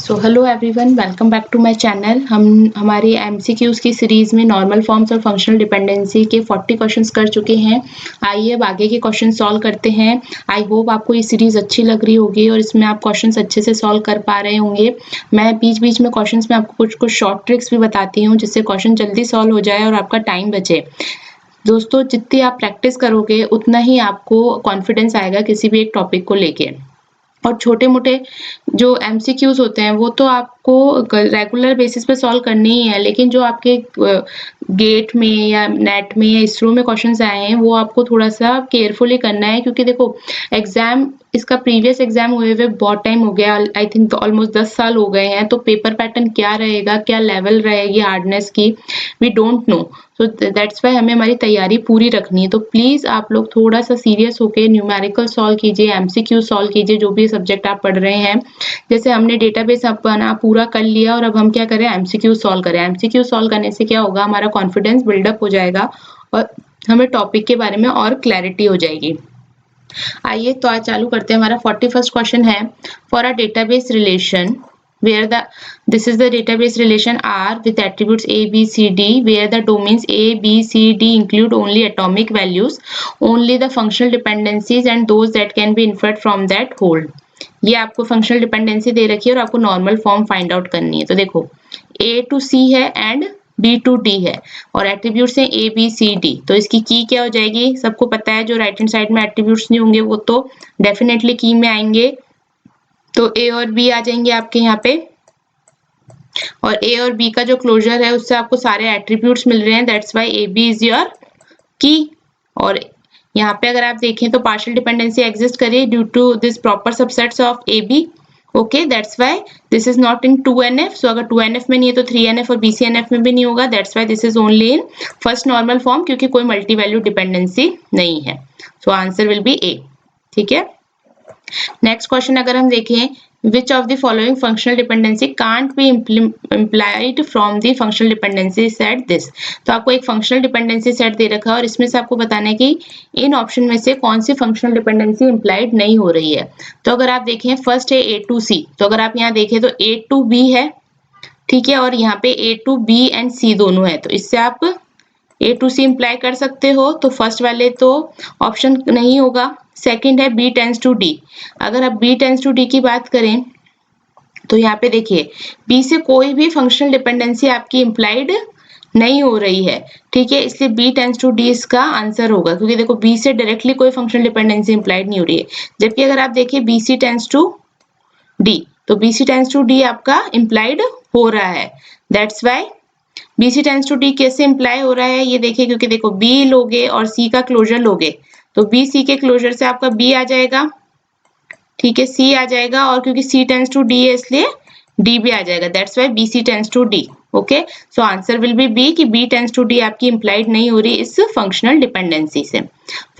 So hello everyone, welcome back to my channel. हम हमारी MCQs की सीरीज़ में नॉर्मल फॉर्म्स और फंक्शनल डिपेंडेंसी के 40 क्वेश्चंस कर चुके हैं। आइए अब आगे के क्वेश्चन सॉल्व करते हैं। आई होप आपको ये सीरीज़ अच्छी लग रही होगी और इसमें आप क्वेश्चंस अच्छे से सॉल्व कर पा रहे होंगे। मैं बीच बीच में क्वेश्चंस में आपको कुछ शॉर्ट ट्रिक्स भी बताती हूँ जिससे क्वेश्चन जल्दी सॉल्व हो जाए और आपका टाइम बचे। दोस्तों, जितनी आप प्रैक्टिस करोगे उतना ही आपको कॉन्फिडेंस आएगा किसी भी एक टॉपिक को लेके। और छोटे मोटे जो एमसीक्यूज होते हैं वो तो आपको रेगुलर बेसिस पे सॉल्व करने ही है, लेकिन जो आपके गेट में या नेट में या इसरो में क्वेश्चंस आए हैं वो आपको थोड़ा सा केयरफुली करना है, क्योंकि देखो एग्जाम इसका प्रीवियस एग्जाम हुए हुए बहुत टाइम हो गया। आई थिंक ऑलमोस्ट 10 साल हो गए हैं। तो पेपर पैटर्न क्या रहेगा, क्या लेवल रहेगी हार्डनेस की, वी डोंट नो। तो दैट्स वाई हमें हमारी तैयारी पूरी रखनी है। तो प्लीज आप लोग थोड़ा सा सीरियस होकर न्यूमेरिकल सॉल्व कीजिए, एमसीक्यू सॉल्व कीजिए, जो भी सब्जेक्ट आप पढ़ रहे हैं। जैसे हमने डेटाबेस अपना पूरा कर लिया और अब हम क्या करें, एमसीक्यू सॉल्व करें। एमसीक्यू सॉल्व करने से क्या होगा, हमारा कॉन्फिडेंस बिल्डअप हो जाएगा और हमें टॉपिक के बारे में और क्लैरिटी हो जाएगी। आइए तो आज चालू करते हैं। हमारा 41st क्वेश्चन है, for a database relation where this is the database relation R with attributes A, B, C, D, where the domains A, B, C, D include only atomic values, only the functional dependencies and those that can be inferred from that hold। ये आपको functional dependency दे रखी है और आपको normal form find out करनी है। तो देखो A to C है एंड B to D है और एट्रीब्यूट्स हैं A, B, C, D। तो इसकी की क्या हो जाएगी, सबको पता है, जो राइट हैंड साइड में एट्रीब्यूट्स नहीं होंगे वो तो डेफिनेटली की में आएंगे। तो A और B आ जाएंगे आपके यहाँ पे, और A और B का जो क्लोजर है उससे आपको सारे एट्रीब्यूट्स मिल रहे हैं। That's why A B is your key. और यहाँ पे अगर आप देखें तो पार्शियल डिपेंडेंसी एग्जिस्ट करे due to this proper subsets of A B. Okay, that's why this is not in 2NF। So अगर 2NF में नहीं है तो 3NF और BCNF में भी नहीं होगा। That's why this is only in first normal form, क्योंकि कोई मल्टी वैल्यू डिपेंडेंसी नहीं है। सो आंसर विल बी ए। ठीक है, नेक्स्ट क्वेश्चन अगर हम देखें, which of the following functional dependency can't be implied from the functional dependency set this। तो आपको एक functional dependency set दे रखा है और इसमें से आपको बताना है कि इन ऑप्शन में से कौन सी functional dependency implied नहीं हो रही है। तो अगर आप देखें, फर्स्ट है A to C। तो अगर आप यहाँ देखें तो A to B है, ठीक है, और यहाँ पे A to B and C दोनों है। तो इससे आप A to C इम्प्लाई कर सकते हो। तो फर्स्ट वाले तो ऑप्शन नहीं होगा। सेकंड है B टेंस टू D। अगर आप B टेंस टू D की बात करें तो यहाँ पे देखिए B से कोई भी फंक्शनल डिपेंडेंसी आपकी इम्प्लाइड नहीं हो रही है, ठीक है, इसलिए B टेंस टू D इसका आंसर होगा, क्योंकि देखो B से डायरेक्टली कोई फंक्शनल डिपेंडेंसी इम्प्लाइड नहीं हो रही है। जबकि अगर आप देखिए BC टेंस टू D, तो BC टेंस टू D आपका इम्प्लाइड हो रहा है। That's why BC tends to D कैसे इम्प्लाई हो रहा है ये देखिए, क्योंकि देखो B लोगे और C का क्लोजर लोगे तो B C के क्लोजर से आपका B आ जाएगा, ठीक है, C आ जाएगा, और क्योंकि C टेंस टू D है इसलिए D भी आ जाएगा। That's why BC tends to D। Okay, so answer will be B कि B टेंस टू D आपकी इम्प्लाइड नहीं हो रही इस फंक्शनल डिपेंडेंसी से।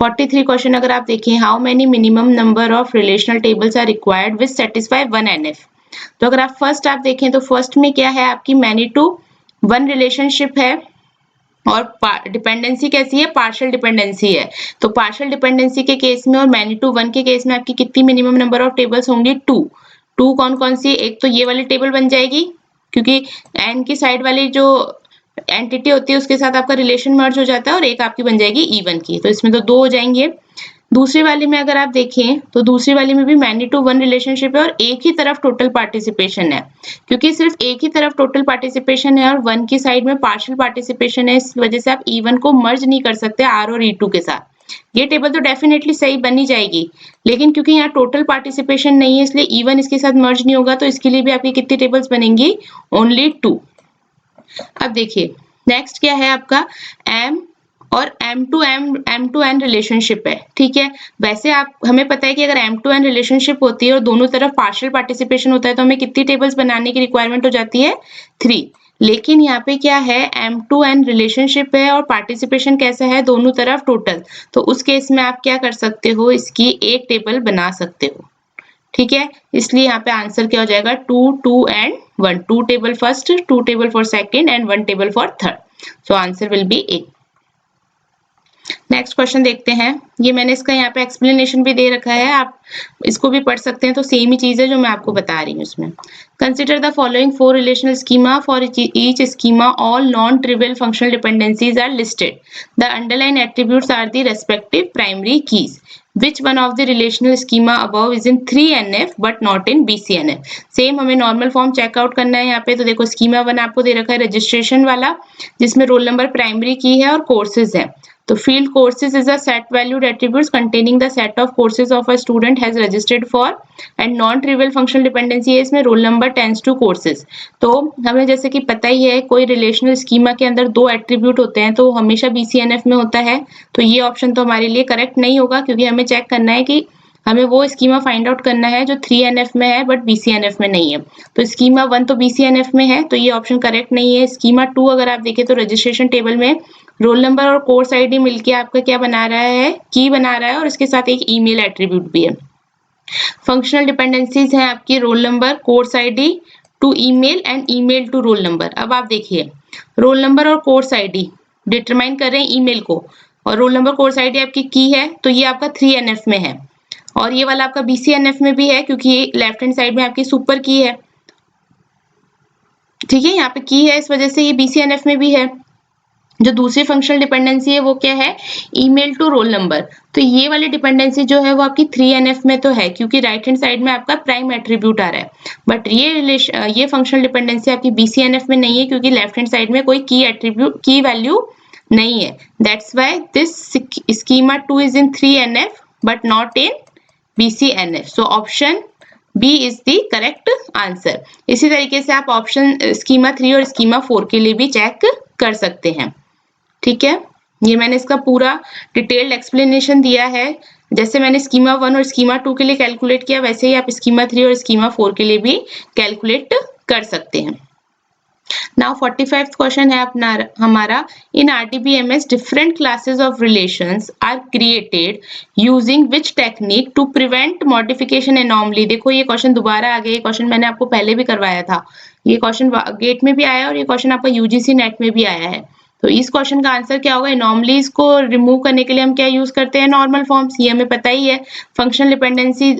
43 क्वेश्चन अगर आप देखें, how many minimum number of relational tables are required which satisfy 1NF। तो अगर आप फर्स्ट देखें तो फर्स्ट में क्या है, आपकी मैनी टू वन रिलेशनशिप है और डिपेंडेंसी कैसी है, पार्शियल डिपेंडेंसी है। तो पार्शियल डिपेंडेंसी के केस में और मैनी टू वन के केस में आपकी कितनी मिनिमम नंबर ऑफ टेबल्स होंगी, 2। कौन कौन सी, एक तो ये वाली टेबल बन जाएगी क्योंकि एन की साइड वाली जो एंटिटी होती है उसके साथ आपका रिलेशन मर्ज हो जाता है, और एक आपकी बन जाएगी इवन की, तो इसमें तो 2 हो जाएंगे। दूसरी वाली में अगर आप देखें तो दूसरी वाली में भी मैनी टू वन रिलेशनशिप है और एक ही तरफ टोटल पार्टिसिपेशन है, क्योंकि सिर्फ एक ही तरफ टोटल पार्टिसिपेशन है और वन की साइड में पार्शियल पार्टिसिपेशन है, इस वजह से आप इवन को मर्ज नहीं कर सकते आर और E2 के साथ। ये टेबल तो डेफिनेटली सही बनी जाएगी, लेकिन क्योंकि यहाँ टोटल पार्टिसिपेशन नहीं है इसलिए इवन इसके साथ मर्ज नहीं होगा, तो इसके लिए भी आपकी कितनी टेबल्स बनेंगी, ओनली 2। अब देखिए नेक्स्ट क्या है आपका, M और M to N रिलेशनशिप है, ठीक है। वैसे आप हमें पता है कि अगर M to N रिलेशनशिप होती है और दोनों तरफ पार्शियल पार्टिसिपेशन होता है तो हमें कितनी टेबल्स बनाने की रिक्वायरमेंट हो जाती है, 3। लेकिन यहाँ पे क्या है, M to N रिलेशनशिप है और पार्टिसिपेशन कैसा है, दोनों तरफ टोटल। तो उस केस में आप क्या कर सकते हो, इसकी एक टेबल बना सकते हो, ठीक है। इसलिए यहाँ पे आंसर क्या हो जाएगा, 2, 2 and 1। 2 table first, 2 table for second and 1 table for third. So answer will B A. Next question देखते हैं। ये मैंने इसका यहाँ पे एक्सप्लेनेशन भी दे रखा है, आप इसको भी पढ़ सकते हैं, तो सेम ही चीज है जो मैं आपको बता रही हूँ इसमें। Consider the following 4 relational schema for each schema, all non trivial functional dependencies are listed, the underline attributes are the respective primary keys, which one of the relational schema above is in 3NF but not in BCNF। Same हमें normal form checkout करना है यहाँ पे। तो देखो schema 1 आपको दे रखा है रजिस्ट्रेशन वाला, जिसमें रोल नंबर प्राइमरी की है और कोर्सेज है। तो field courses is a set valued attributes containing the set of courses of a student has registered for, and non trivial functional dependency है इसमें roll number tends to courses। तो हमें जैसे कि पता ही है कोई रिलेशनल स्कीमा के अंदर 2 एट्रीब्यूट होते हैं तो हमेशा BCNF में होता है। तो ये ऑप्शन तो हमारे लिए करेक्ट नहीं होगा, क्योंकि हमें चेक करना है कि हमें वो स्कीमा फाइंड आउट करना है जो 3NF में है बट BCNF में नहीं है। तो स्कीमा 1 तो BCNF में है, तो ये ऑप्शन करेक्ट नहीं है। स्कीमा 2 अगर आप देखें तो रजिस्ट्रेशन टेबल में रोल नंबर और कोर्स आईडी मिलके आपका क्या बना रहा है, की बना रहा है, और इसके साथ एक ईमेल एट्रीब्यूट भी है। फंक्शनल डिपेंडेंसीज हैं आपकी roll number, course ID to email and email to roll number. अब आप देखिए रोल नंबर और कोर्स आईडी डिटरमाइन कर रहे हैं ईमेल को, और रोल नंबर कोर्स आईडी आपकी की है, तो ये आपका 3NF में है, और ये वाला आपका BCNF में भी है, क्योंकि ये लेफ्ट हैंड साइड में आपकी सुपर की है। ठीक है, यहाँ पे की है, इस वजह से ये BCNF में भी है। जो दूसरी फंक्शनल डिपेंडेंसी है वो क्या है, ईमेल टू रोल नंबर। तो ये वाली डिपेंडेंसी जो है वो आपकी 3NF में तो है, क्योंकि राइट हैंड साइड में आपका प्राइम एट्रीब्यूट आ रहा है। बट ये फंक्शनल डिपेंडेंसी आपकी BCNF में नहीं है, क्योंकि लेफ्ट हैंड साइड में कोई की एट्रीब्यूट की वैल्यू नहीं है। That's why this schema 2 is in 3NF but not in BCNF। So option B is the correct answer. इसी तरीके से आप ऑप्शन स्कीमा 3 और स्कीमा 4 के लिए भी चेक कर सकते हैं। ठीक है, ये मैंने इसका पूरा डिटेल्ड एक्सप्लेनेशन दिया है। जैसे मैंने स्कीमा 1 और स्कीमा 2 के लिए कैलकुलेट किया, वैसे ही आप स्कीमा 3 और स्कीमा 4 के लिए भी कैलकुलेट कर सकते हैं। नाउ 45th क्वेश्चन है अपना हमारा, in RDBMS different classes of relations are created using which technique to prevent modification anomaly. देखो ये क्वेश्चन दोबारा आ गया, ये क्वेश्चन मैंने आपको पहले भी करवाया था, ये क्वेश्चन गेट में भी आया और ये क्वेश्चन आपका UGC नेट में भी आया है। तो इस क्वेश्चन का आंसर क्या होगा, एनॉमलीज को रिमूव करने के लिए हम क्या यूज करते हैं, नॉर्मल फॉर्म्स, ये हमें पता ही है। फंक्शनल डिपेंडेंसी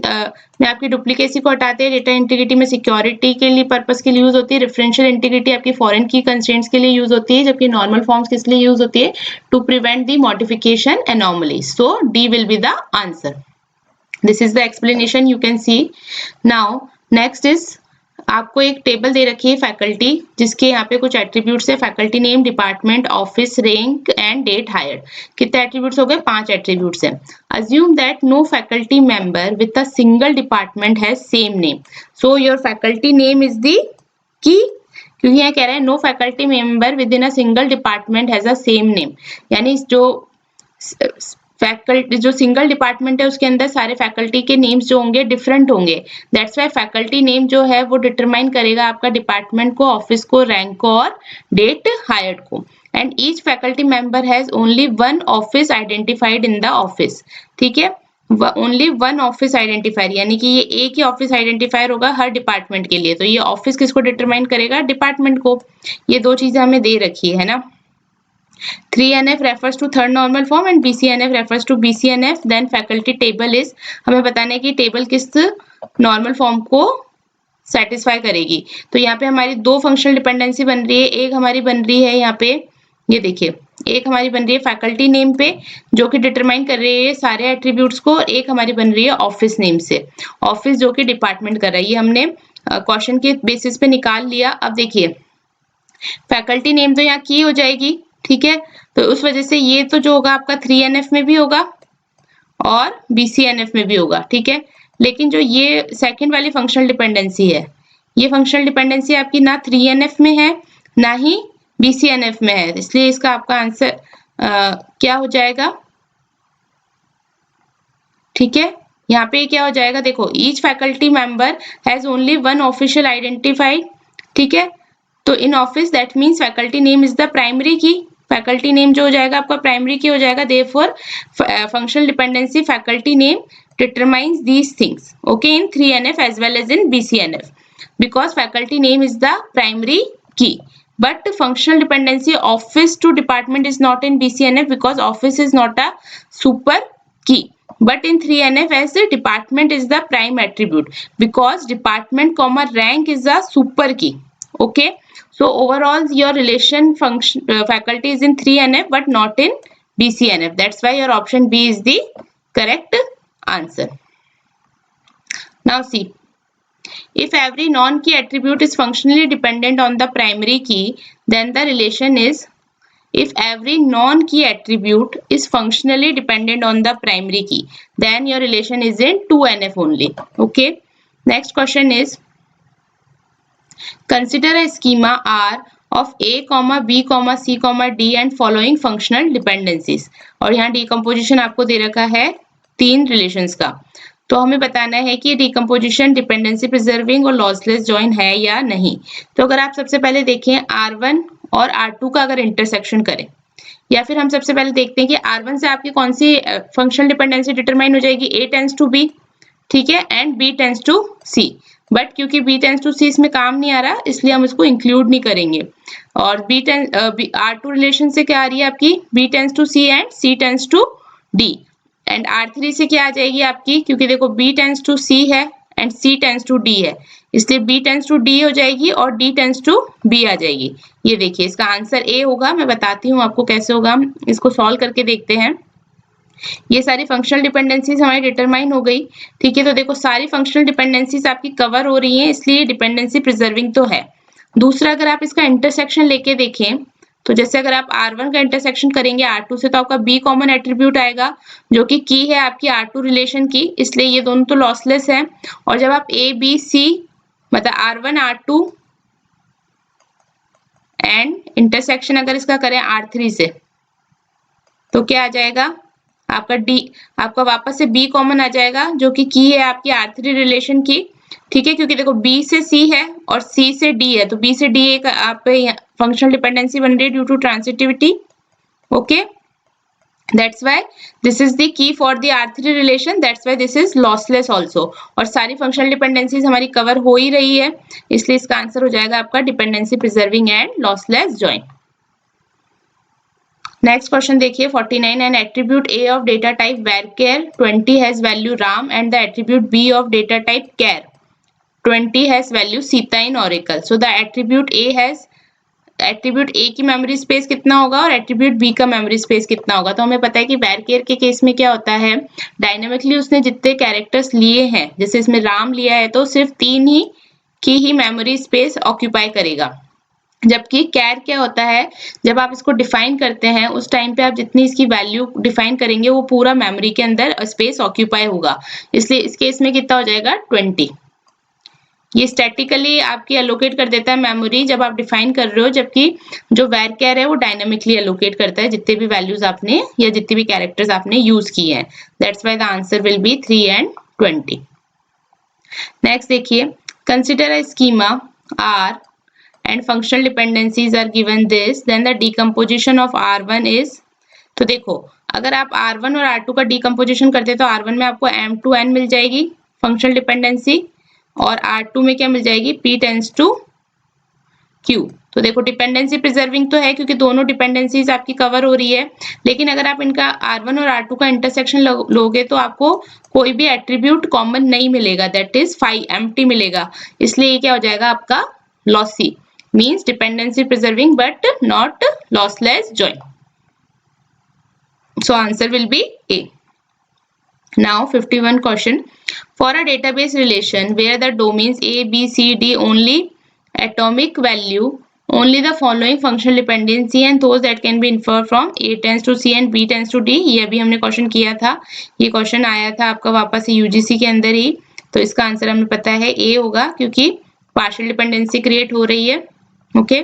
में आपकी डुप्लीकेसी को हटाते हैं, डेटा इंटीग्रिटी में सिक्योरिटी के लिए पर्पस के लिए यूज होती है, रेफरेंशियल इंटीग्रिटी आपकी फॉरेन की कंस्ट्रेंट्स के लिए यूज होती है, जबकि नॉर्मल फॉर्म्स किस लिए यूज होती है, to prevent the modification anomaly. So D will be the answer. This is the explanation you can see. Now next is, आपको एक टेबल दे रखी है फैकल्टी, जिसके यहाँ पे कुछ एट्रीब्यूट्स है, faculty name, department, office, rank and date hired. कितने एट्रीब्यूट्स हो गए, 5 एट्रीब्यूट्स हैं। Assume that no faculty member with a single department has same name, so your faculty name is the key, क्योंकि यहाँ कह रहे हैं no faculty member within a single department has a same name, यानी जो faculty जो single department है उसके अंदर सारे फैकल्टी के नेम्स जो होंगे डिफरेंट होंगे। दैट्स वाई फैकल्टी नेम जो है वो डिटरमाइन करेगा आपका डिपार्टमेंट को, ऑफिस को, रैंक को और डेट हायर्ड को। And each faculty member has only one office identified in the office. ठीक है, ओनली वन ऑफिस आइडेंटिफायर, यानी कि ये एक ही ऑफिस आइडेंटिफायर होगा हर डिपार्टमेंट के लिए। तो ये ऑफिस किसको डिटरमाइन करेगा, डिपार्टमेंट को। ये दो चीजें हमें दे रखी है ना। 3NF refers to third normal form and BCNF refers to BCNF. Then faculty table is, हमें बताना है कि टेबल किस नॉर्मल फॉर्म को सेटिस्फाई करेगी। तो यहाँ पे हमारी 2 फंक्शनल डिपेंडेंसी बन रही है। एक हमारी बन रही है यहाँ पे, ये देखिए, एक हमारी बन रही है फैकल्टी नेम पे जो कि डिटरमाइन कर रही है सारे एट्रीब्यूट्स को, और एक हमारी बन रही है ऑफिस नेम से, ऑफिस जो कि डिपार्टमेंट कर रहा है। ये हमने क्वेश्चन के बेसिस पे निकाल लिया। अब देखिए फैकल्टी नेम तो यहाँ की हो जाएगी, ठीक है, तो उस वजह से ये तो जो होगा आपका 3NF में भी होगा और BCNF में भी होगा। ठीक है, लेकिन जो ये सेकंड वाली फंक्शनल डिपेंडेंसी है, ये फंक्शनल डिपेंडेंसी आपकी ना 3NF में है ना ही BCNF में है, इसलिए इसका आपका आंसर क्या हो जाएगा। ठीक है, यहाँ पे क्या हो जाएगा, देखो each faculty member has only one official identified. ठीक है, तो in office that means faculty name is the primary key, faculty name जो हो जाएगा आपका प्राइमरी की हो जाएगा। Therefore functional dependency faculty name determines these things, okay, in 3NF as well as in BCNF, because faculty name is the primary key. but functional dependency office to department is not in BCNF because office is not a super key, but in 3NF as the department is the prime attribute because department comma rank is a super key. Okay, so overall your relation function faculty is in 3NF but not in BCNF. That's why your option B is the correct answer. Now see, if every non-key attribute is functionally dependent on the primary key, then the relation is if every non-key attribute is functionally dependent on the primary key, then your relation is in 2NF only. Okay. Next question is, consider a schema R of A, B, C, D and following functional dependencies. और यहाँ decomposition आपको दे रखा है 3 relations का, तो हमें बताना है कि डिकम्पोजिशन डिपेंडेंसी प्रिजर्विंग और लॉसलेस जॉइन है या नहीं। तो अगर आप सबसे पहले देखें R1 और R2 का अगर इंटरसेक्शन करें, या फिर हम सबसे पहले देखते हैं कि R1 से आपकी कौन सी फंक्शनल डिपेंडेंसी डिटरमाइन हो जाएगी, A टेंड्स टू B, ठीक है, and B tends to C, but क्योंकि B टेंड्स टू C इसमें काम नहीं आ रहा इसलिए हम इसको इंक्लूड नहीं करेंगे। और R2 रिलेशन से क्या आ रही है आपकी, B tends to C and C tends to D, and R3 से क्या आ जाएगी आपकी, क्योंकि देखो B टेंड्स टू C है and C tends to D है, इसलिए B टेंड्स टू D हो जाएगी और D टेंड्स टू B आ जाएगी। ये देखिए इसका आंसर A होगा। मैं बताती हूँ आपको कैसे होगा, हम इसको सॉल्व करके देखते हैं। ये सारी फंक्शनल डिपेंडेंसीज हमारी डिटरमाइन हो गई, ठीक है। तो देखो सारी फंक्शनल डिपेंडेंसीज आपकी कवर हो रही हैं, इसलिए डिपेंडेंसी प्रिजर्विंग तो है। दूसरा, अगर आप इसका इंटरसेक्शन लेके देखें तो जैसे अगर आप R1 का इंटरसेक्शन करेंगे R2 से तो आपका B कॉमन एट्रीब्यूट आएगा जो कि की है आपकी R2 रिलेशन की, इसलिए ये दोनों तो लॉसलेस है। और जब आप A B C मतलब R1 R2 एंड इंटरसेक्शन अगर इसका करें R3 से तो क्या आ जाएगा आपका D, आपका वापस से B कॉमन आ जाएगा जो कि की है आपकी R3 रिलेशन की, ठीक है, क्योंकि देखो B से C है और C से D है, तो B से D एक आप फंक्शनल डिपेंडेंसी बन रही है due to transitivity. Okay, that's why this is the key for the R3 relation, that's why this is lossless also. और सारी फंक्शनल डिपेंडेंसीज हमारी कवर हो ही रही है, इसलिए इसका आंसर हो जाएगा आपका dependency preserving and lossless join. Next question देखिए 49, N attribute A of data type varchar 20 has value Ram and the attribute B of data type char 20 has value Sita in Oracle. So the attribute A has, attribute A की memory space कितना होगा और attribute B का memory space कितना होगा। तो हमें पता है कि varchar के केस में क्या होता है, डायनेमिकली उसने जितने कैरेक्टर्स लिए हैं, जैसे इसमें राम लिया है तो सिर्फ 3 ही की ही मेमोरी स्पेस ऑक्यूपाई करेगा, जबकि कैर क्या होता है, जब आप इसको डिफाइन करते हैं उस टाइम पे आप जितनी इसकी वैल्यू डिफाइन करेंगे वो पूरा मेमोरी के अंदर स्पेस ऑक्यूपाई होगा, इसलिए इस केस में कितना हो जाएगा 20। ये स्टैटिकली आपकी एलोकेट कर देता है मेमोरी जब आप डिफाइन कर रहे हो, जबकि जो varchar है वो डायनामिकली एलोकेट करता है जितने भी वैल्यूज आपने या जितने भी कैरेक्टर्स आपने यूज किए हैं। That's why the answer will be 3 and 20। Next देखिए, consider a schema R and functional dependencies are given this, then the decomposition of R1 is, तो देखो अगर आप R1 और R2 का decomposition करते तो R1 में आपको M2N मिल जाएगी functional dependency और R2 में क्या मिल जाएगी P tends to Q। तो देखो डिपेंडेंसी प्रिजर्विंग तो है क्योंकि दोनों डिपेंडेंसीज आपकी कवर हो रही है, लेकिन अगर आप इनका R1 और R2 का इंटरसेक्शन लोगे तो आपको कोई भी एट्रीब्यूट कॉमन नहीं मिलेगा, दैट इज 5 एम्प्टी मिलेगा, इसलिए ये क्या हो जाएगा आपका lossy, means dependency preserving but not lossless join. So answer will be A. Now 51 question, for a database relation where the domains A, B, C, D only atomic value only the following functional dependency and those that can be inferred from A tends to C and B tends to D। ये अभी हमने question किया था, ये question आया था आपका वापस से UGC के अंदर ही, तो इसका आंसर हमें पता है A होगा क्योंकि पार्शियल डिपेंडेंसी क्रिएट हो रही है। ओके,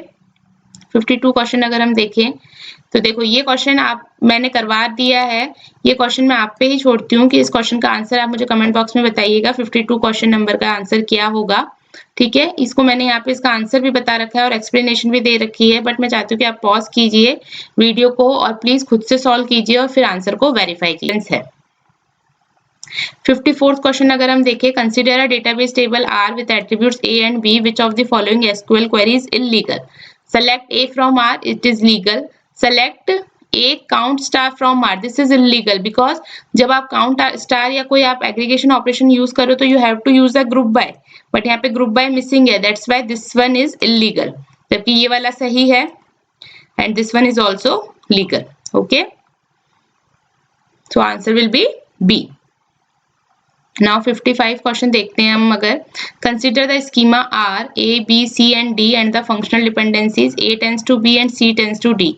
52 क्वेश्चन अगर हम देखें तो देखो ये क्वेश्चन आप मैंने करवा दिया है, ये क्वेश्चन मैं आप पे ही छोड़ती हूँ कि इस क्वेश्चन का आंसर आप मुझे कमेंट बॉक्स में बताइएगा 52 क्वेश्चन नंबर का आंसर क्या होगा, ठीक है। इसको मैंने यहाँ पे इसका आंसर भी बता रखा है और एक्सप्लेनेशन भी दे रखी है, बट मैं चाहती हूँ कि आप पॉज कीजिए वीडियो को और प्लीज खुद से सॉल्व कीजिए और फिर आंसर को वेरीफाई कीजिए। 54th क्वेश्चन अगर हम देखें, consider a database table R with attributes A and B, which of the following SQL query is illegal। Select A from R, it is legal. Select A count star from R, this is illegal because जब आप count star या कोई आप aggregation operation use करो तो you have to use the group by, but यहाँ पे group by missing है, that's why this one is illegal. जबकि ये वाला सही है and this one is also legal. Okay, so answer will be B. Now 55 question देखते हैं हम. अगर consider the schema R, A, B, C and D and the functional dependencies A tends to B and C tends to D.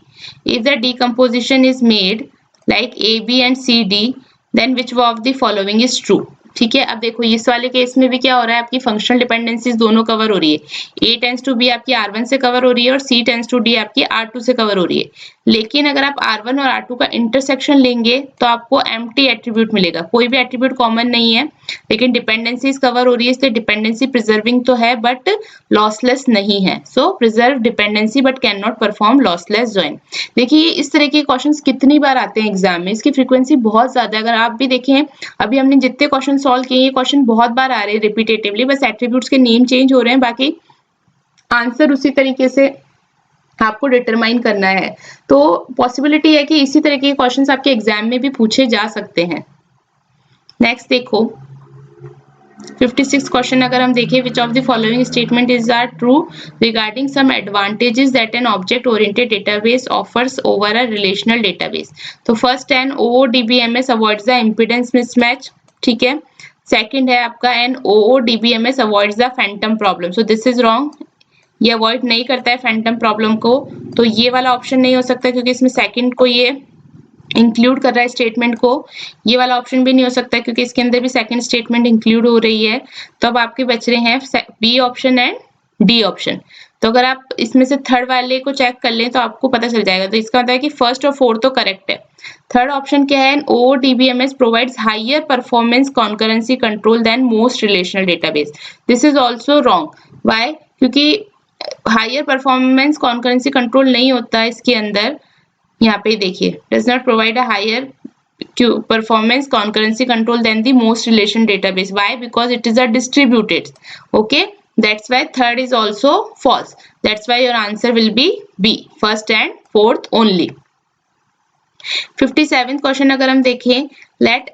If the decomposition is made like A, B and C, D, then which of the following is true? ठीक है, अब देखो इस वाले case में भी क्या हो रहा है, आपकी फंक्शनल डिपेंडेंसीज दोनों कवर हो रही है. A टेंस टू B आपकी R1 से कवर हो रही है और C टेंस टू D आपकी R2 से कवर हो रही है. लेकिन अगर आप R1 और R2 का इंटरसेक्शन लेंगे तो आपको एम्प्टी एट्रीब्यूट मिलेगा, कोई भी एट्रीब्यूट कॉमन नहीं है, लेकिन डिपेंडेंसीज कवर हो रही है, इसलिए डिपेंडेंसी प्रिजर्विंग तो है बट लॉसलेस नहीं है. So preserve dependency but can not perform lossless join. देखिए इस तरह के क्वेश्चंस कितनी बार आते हैं एग्जाम में, इसकी फ्रीक्वेंसी बहुत ज्यादा है. अगर आप भी देखें अभी हमने जितने क्वेश्चन सॉल्व किए ये क्वेश्चन बहुत बार आ रहे हैं रिपीटेटिवली, बस एट्रीब्यूट्स के नेम चेंज हो रहे हैं, बाकी आंसर उसी तरीके से आपको डिटरमाइन करना है. तो पॉसिबिलिटी है कि इसी तरह के क्वेश्चंस आपके एग्जाम में भी पूछे जा सकते हैं. नेक्स्ट देखो 56 क्वेश्चन अगर हम देखें, which of the following statement is are true regarding some advantages that an object oriented database offers over a relational database. तो first an OODBMS avoids the impedance mismatch. ठीक है, सेकंड है आपका an OODBMS avoids the phantom problem. So this is wrong, ये avoid नहीं करता है Phantom problem को, तो ये वाला ऑप्शन नहीं हो सकता क्योंकि इसमें सेकंड को ये इंक्लूड कर रहा है स्टेटमेंट को. ये वाला ऑप्शन भी नहीं हो सकता क्योंकि इसके अंदर भी सेकंड स्टेटमेंट इंक्लूड हो रही है. तो अब आपके बच रहे हैं B option and D option. तो अगर आप इसमें से थर्ड वाले को चेक कर लें तो आपको पता चल जाएगा. तो इसका मतलब है कि फर्स्ट और फोर्थ तो करेक्ट है. थर्ड ऑप्शन क्या है, OODBMS provides higher performance concurrency control than most relational database. This is also wrong. Why? क्योंकि हायर परफॉर्मेंस कॉन्करेंसी कंट्रोल नहीं होता है इसके अंदर. यहाँ पे देखिए, does not provide a higher performance concurrency control than the most relation database. Why? Because it is a distributed. Okay, that's why third is also false. That's why your answer will be B, first and fourth only. 57th question अगर हम देखें, let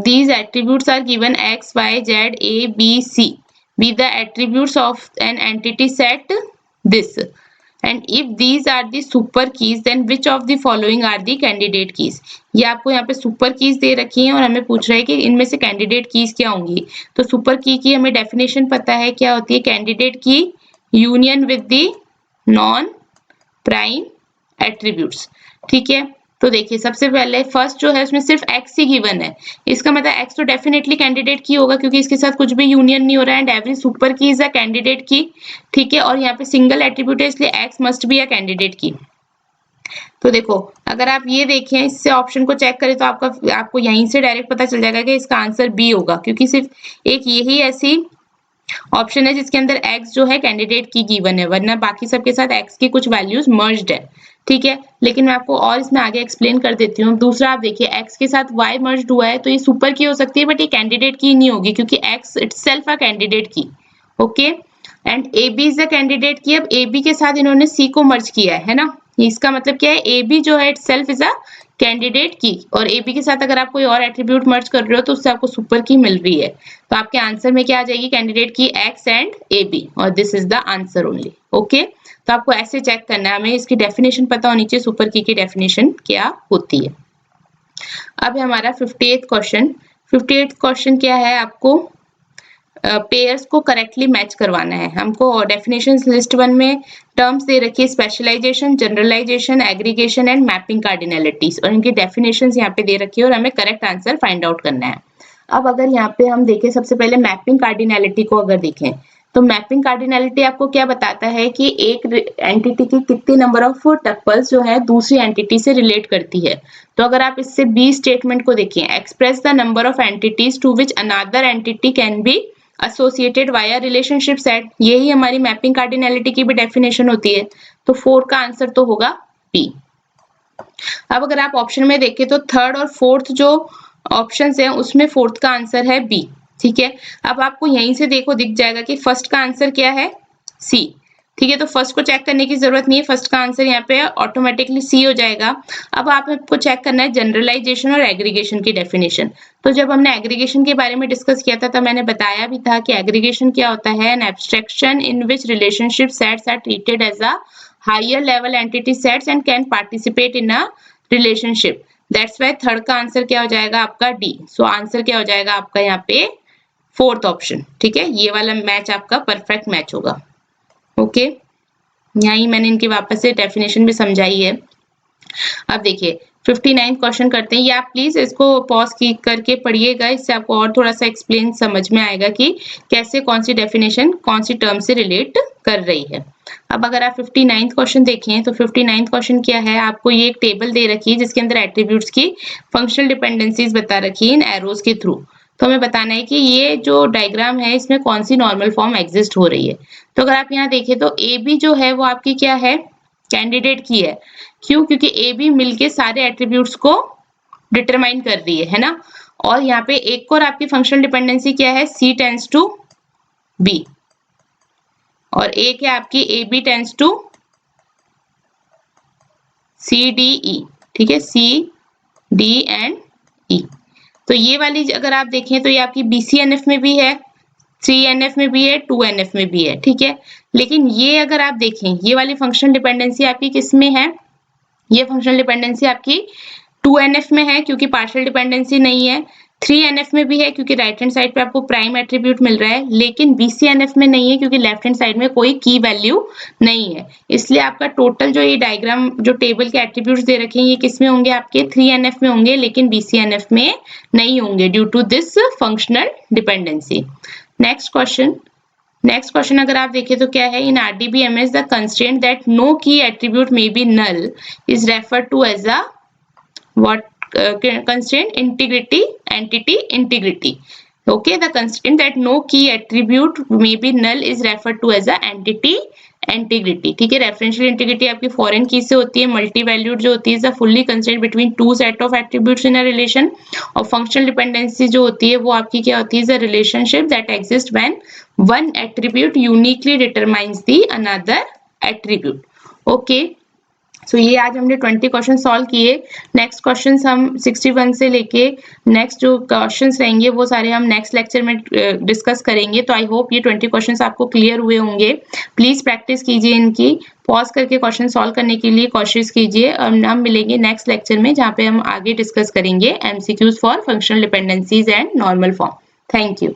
these attributes are given X, Y, Z, A, B, C be the attributes of an entity set this, and if these are the super keys then which of the following are the candidate keys. ये आपको यहाँ पे super keys दे रखी हैं और हमें पूछ रहा है कि इनमें से कैंडिडेट कीज क्या होंगी. तो सुपर की हमें डेफिनेशन पता है क्या होती है. कैंडिडेट की union with the non prime attributes. ठीक है, तो देखिए सबसे पहले फर्स्ट जो है उसमें सिर्फ x ही गिवन है, इसका मतलब x तो डेफिनेटली कैंडिडेट की होगा क्योंकि इसके साथ कुछ भी यूनियन नहीं हो रहा है. एंड एवरी सुपर की इज अ कैंडिडेट की. ठीक है, और यहाँ पे सिंगल एट्रीब्यूट है इसलिए x must be a candidate की. तो देखो अगर आप ये देखें इससे ऑप्शन को चेक करें तो आपको यहीं से डायरेक्ट पता चल जाएगा कि इसका आंसर बी होगा, क्योंकि सिर्फ एक यही ऐसी ऑप्शन है जिसके अंदर x जो है कैंडिडेट की गिवन है, वरना बाकी सबके साथ x की कुछ वैल्यूज मर्ज्ड है. ठीक है, लेकिन मैं आपको और इसमें आगे एक्सप्लेन कर देती हूँ. दूसरा आप देखिए x के साथ y मर्ज्ड हुआ है तो ये सुपर की हो सकती है बट ये कैंडिडेट की नहीं होगी क्योंकि x इटसेल्फ अ कैंडिडेट की. Okay, and AB is the candidate की. अब AB के साथ इन्होंने C को मर्ज किया है ना, इसका मतलब क्या है, AB जो है इटसेल्फ इज अ कैंडिडेट की, और AB के साथ अगर आप कोई और एट्रीब्यूट मर्ज कर रहे हो तो उससे आपको सुपर की मिल रही है. तो आपके आंसर में क्या आ जाएगी, कैंडिडेट की X एंड AB, और this is the answer only. Okay, तो आपको ऐसे चेक करना है, हमें इसकी डेफिनेशन पता होनी चाहिए सुपर की डेफिनेशन क्या होती है. अब हमारा 58th क्वेश्चन. 58th क्वेश्चन क्या है, आपको पेयर्स को करेक्टली मैच करवाना है. हमको डेफिनेशंस लिस्ट 1 में टर्म्स दे रखी है, specialization, generalization, aggregation and mapping cardinalities, और इनकी डेफिनेशंस यहाँ पे दे रखी है और हमें करेक्ट आंसर फाइंड आउट करना है. अब अगर यहाँ पे हम देखें सबसे पहले मैपिंग कार्डिनलिटी को अगर देखें तो मैपिंग कार्डिनलिटी आपको क्या बताता है कि एक एंटिटी की कितने नंबर ऑफ टपल्स जो है दूसरी एंटिटी से रिलेट करती है. तो अगर आप इससे बी स्टेटमेंट को देखें, express the number of entities to which another entity can be associated via relationship set, यही हमारी मैपिंग कार्डिनलिटी की भी डेफिनेशन होती है. तो 4 का आंसर तो होगा बी. अब अगर आप ऑप्शन में देखें तो थर्ड और फोर्थ जो ऑप्शंस हैं उसमें फोर्थ का आंसर है बी. ठीक है, अब आपको यहीं से देखो दिख जाएगा कि फर्स्ट का आंसर क्या है, सी. ठीक है, तो फर्स्ट को चेक करने की जरूरत नहीं है, फर्स्ट का आंसर यहाँ पे ऑटोमेटिकली सी हो जाएगा। अब आपको चेक करना है जनरलाइजेशन और एग्रीगेशन की डेफिनेशन। तो जब हमने एग्रीगेशन के बारे में डिस्कस किया था, तब मैंने बताया भी था कि एग्रीगेशन क्या होता है, an abstraction in which relationship sets are treated as a higher level entity sets and can participate in a relationship. That's why third का आंसर क्या हो जाएगा आपका डी। सो आंसर क्या हो जाएगा आपका यहाँ पे फोर्थ ऑप्शन। ठीक है, ये वाला मैच आपका परफेक्ट मैच होगा। ओके, यही मैंने इनकी वापस से डेफिनेशन भी समझाई है। अब देखिए 59 क्वेश्चन करते हैं, या प्लीज इसको पॉज की करके पढ़िएगा, इससे आपको और थोड़ा सा एक्सप्लेन समझ में आएगा कि कैसे कौन सी डेफिनेशन कौन सी टर्म से रिलेट कर रही है। अब अगर आप 59 क्वेश्चन देखें तो 59 क्वेश्चन क्या है, आपको ये एक टेबल दे रखी है जिसके अंदर एट्रीब्यूट्स की फंक्शनल डिपेंडेंसीज बता रखी है इन एरोज के थ्रू। तो हमें बताना है कि ये जो डायग्राम है इसमें कौन सी नॉर्मल फॉर्म एग्जिस्ट हो रही है। तो अगर आप यहाँ देखें तो ए बी जो है वो आपकी क्या है, कैंडिडेट की है। क्यों? क्योंकि ए बी मिलके सारे एट्रीब्यूट्स को डिटरमाइन कर रही है ना। और यहाँ पे एक और आपकी फंक्शनल डिपेंडेंसी क्या है, सी टेंड्स टू बी, और एक है आपकी A B tends to C D E. ठीक है, सी डी एंड ई। तो ये वाली अगर आप देखें तो ये आपकी BCNF में भी है, 3NF में भी है, 2NF में भी है। ठीक है, लेकिन ये अगर आप देखें ये वाली फंक्शनल डिपेंडेंसी आपकी किस में है, ये फंक्शनल डिपेंडेंसी आपकी 2NF में है क्योंकि पार्शियल डिपेंडेंसी नहीं है, 3NF में भी है क्योंकि राइट हैंड साइड पे आपको प्राइम एट्रीब्यूट मिल रहा है, लेकिन BCNF में नहीं है क्योंकि लेफ्ट हैंड साइड में कोई की वैल्यू नहीं है। इसलिए आपका टोटल जो ये डायग्राम जो टेबल के एट्रीब्यूट्स दे रखे हैं ये किस में होंगे, आपके 3NF में होंगे, लेकिन BCNF में नहीं होंगे due to this functional dependency. Next question अगर आप देखें तो क्या है, in RDBMS the constraint that no key attribute may be null is referred to as a what constraint, integrity, entity integrity. Okay, the constraint that no key attribute may be null is referred to as a entity integrity. ठीक है, referential integrity आपकी foreign की से होती है, multi valued जो होती है, is fully constraint between two set of attributes in a relation. और फंक्शनल डिपेंडेंसी जो होती है वो आपकी क्या होती है, is a relationship that exist when one attribute uniquely determines the another attribute. Okay, so ये आज हमने 20 क्वेश्चन सॉल्व किए। नेक्स्ट क्वेश्चंस हम 61 से लेके नेक्स्ट जो क्वेश्चंस रहेंगे वो सारे हम नेक्स्ट लेक्चर में डिस्कस करेंगे। तो आई होप ये 20 क्वेश्चंस आपको क्लियर हुए होंगे। प्लीज प्रैक्टिस कीजिए इनकी, पॉज करके क्वेश्चन सॉल्व करने के लिए कोशिश कीजिए। हम मिलेंगे नेक्स्ट लेक्चर में जहाँ पे हम आगे डिस्कस करेंगे MCQs for functional dependencies and normal form. Thank you.